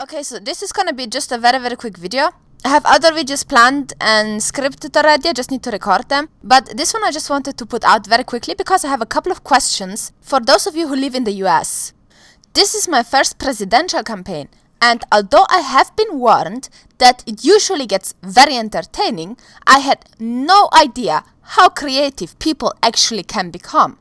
Okay, so this is gonna be just a very quick video. I have other videos planned and scripted already, I just need to record them. But this one I just wanted to put out very quickly because I have a couple of questions for those of you who live in the US. This is my first presidential campaign, and although I have been warned that it usually gets very entertaining, I had no idea how creative people actually can become.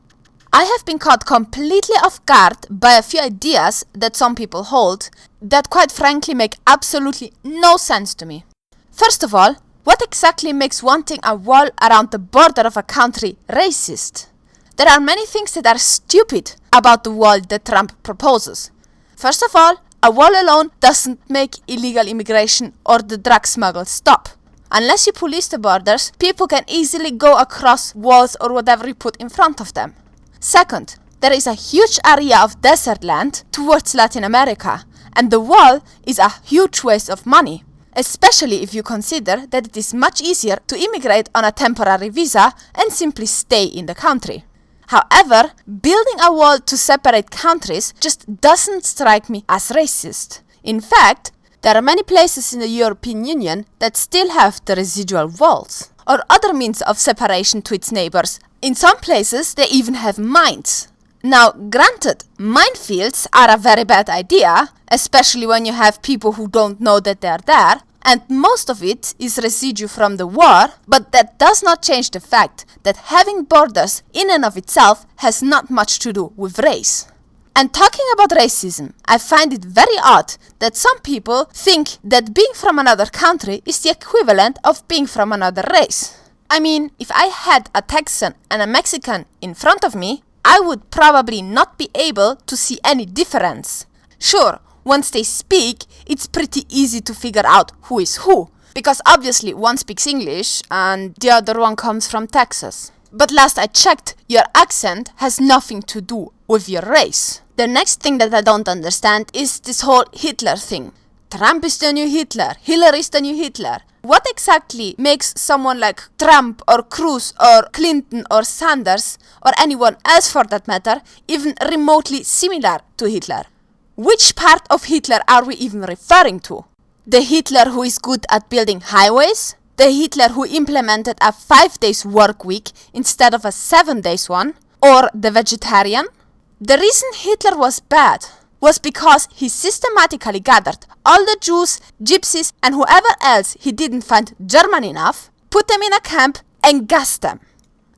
I have been caught completely off guard by a few ideas that some people hold that quite frankly make absolutely no sense to me. First of all, what exactly makes wanting a wall around the border of a country racist? There are many things that are stupid about the wall that Trump proposes. First of all, a wall alone doesn't make illegal immigration or the drug smuggle stop. Unless you police the borders, people can easily go across walls or whatever you put in front of them. Second, there is a huge area of desert land towards Latin America, and the wall is a huge waste of money, especially if you consider that it is much easier to immigrate on a temporary visa and simply stay in the country. However, building a wall to separate countries just doesn't strike me as racist. In fact, there are many places in the European Union that still have the residual walls or other means of separation to its neighbors. In some places, they even have mines. Now, granted, minefields are a very bad idea, especially when you have people who don't know that they're there, and most of it is residue from the war, but that does not change the fact that having borders in and of itself has not much to do with race. And talking about racism, I find it very odd that some people think that being from another country is the equivalent of being from another race. I mean, if I had a Texan and a Mexican in front of me, I would probably not be able to see any difference. Sure, once they speak, it's pretty easy to figure out who is who, because obviously one speaks English and the other one comes from Texas. But last I checked, your accent has nothing to do with your race. The next thing that I don't understand is this whole Hitler thing. Trump is the new Hitler, Hillary is the new Hitler. What exactly makes someone like Trump or Cruz or Clinton or Sanders or anyone else for that matter even remotely similar to Hitler? Which part of Hitler are we even referring to? The Hitler who is good at building highways? The Hitler who implemented a 5-day work week instead of a 7-day one? Or the vegetarian? The reason Hitler was bad was because he systematically gathered all the Jews, Gypsies, and whoever else he didn't find German enough, put them in a camp, and gassed them.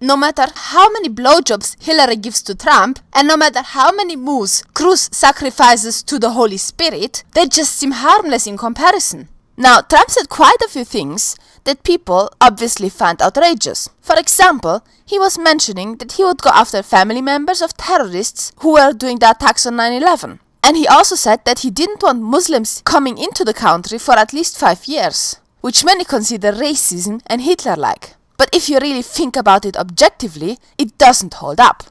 No matter how many blowjobs Hillary gives to Trump, and no matter how many moose Cruz sacrifices to the Holy Spirit, they just seem harmless in comparison. Now, Trump said quite a few things that people obviously found outrageous. For example, he was mentioning that he would go after family members of terrorists who were doing the attacks on 9/11. And he also said that he didn't want Muslims coming into the country for at least 5 years, which many consider racism and Hitler-like. But if you really think about it objectively, it doesn't hold up.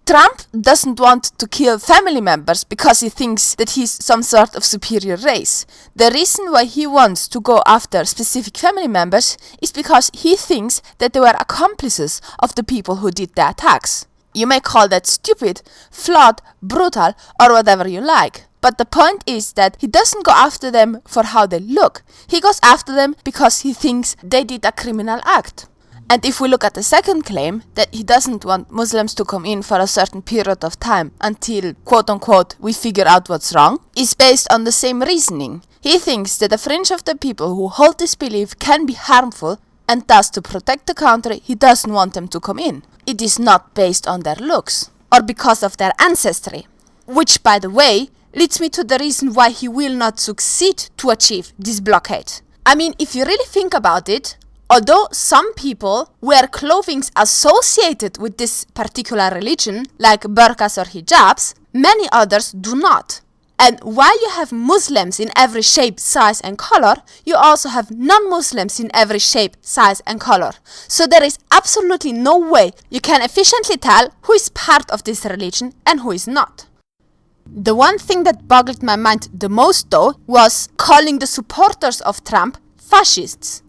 Trump doesn't want to kill family members because he thinks that he's some sort of superior race. The reason why he wants to go after specific family members is because he thinks that they were accomplices of the people who did the attacks. You may call that stupid, flawed, brutal, or whatever you like. But the point is that he doesn't go after them for how they look. He goes after them because he thinks they did a criminal act. And if we look at the second claim, that he doesn't want Muslims to come in for a certain period of time until, quote-unquote, we figure out what's wrong, is based on the same reasoning. He thinks that a fringe of the people who hold this belief can be harmful, and thus to protect the country, he doesn't want them to come in. It is not based on their looks, or because of their ancestry. Which, by the way, leads me to the reason why he will not succeed to achieve this blockade. I mean, if you really think about it, although some people wear clothing associated with this particular religion, like burqas or hijabs, many others do not. And while you have Muslims in every shape, size and color, you also have non-Muslims in every shape, size and color. So there is absolutely no way you can efficiently tell who is part of this religion and who is not. The one thing that boggled my mind the most though was calling the supporters of Trump fascists.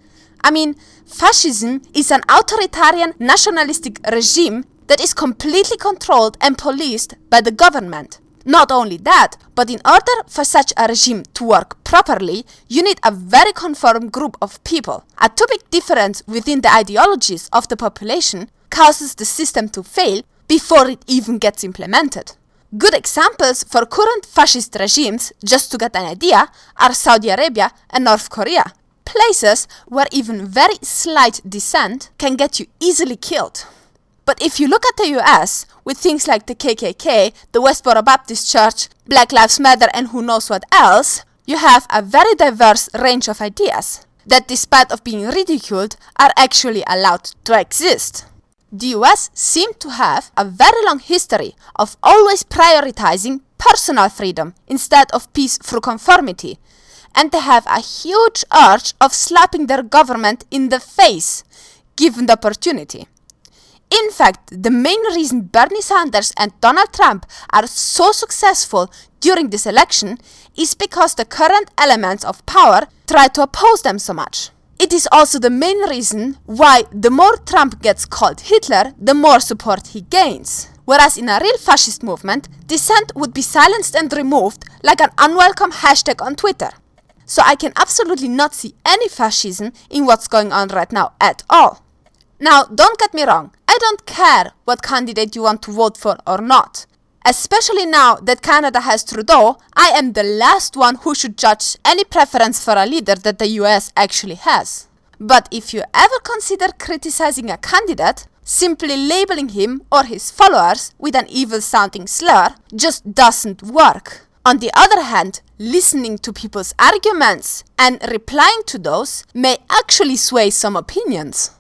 I mean, fascism is an authoritarian nationalistic regime that is completely controlled and policed by the government. Not only that, but in order for such a regime to work properly, you need a very conformed group of people. A too big difference within the ideologies of the population causes the system to fail before it even gets implemented. Good examples for current fascist regimes, just to get an idea, are Saudi Arabia and North Korea, places where even very slight dissent can get you easily killed. But if you look at the US, with things like the KKK, the Westboro Baptist Church, Black Lives Matter and who knows what else, you have a very diverse range of ideas that, despite of being ridiculed, are actually allowed to exist. The US seem to have a very long history of always prioritizing personal freedom instead of peace through conformity, and they have a huge urge of slapping their government in the face, given the opportunity. In fact, the main reason Bernie Sanders and Donald Trump are so successful during this election is because the current elements of power try to oppose them so much. It is also the main reason why the more Trump gets called Hitler, the more support he gains. Whereas in a real fascist movement, dissent would be silenced and removed like an unwelcome hashtag on Twitter. So I can absolutely not see any fascism in what's going on right now at all. Now, don't get me wrong, I don't care what candidate you want to vote for or not. Especially now that Canada has Trudeau, I am the last one who should judge any preference for a leader that the US actually has. But if you ever consider criticizing a candidate, simply labeling him or his followers with an evil-sounding slur just doesn't work. On the other hand, listening to people's arguments and replying to those may actually sway some opinions.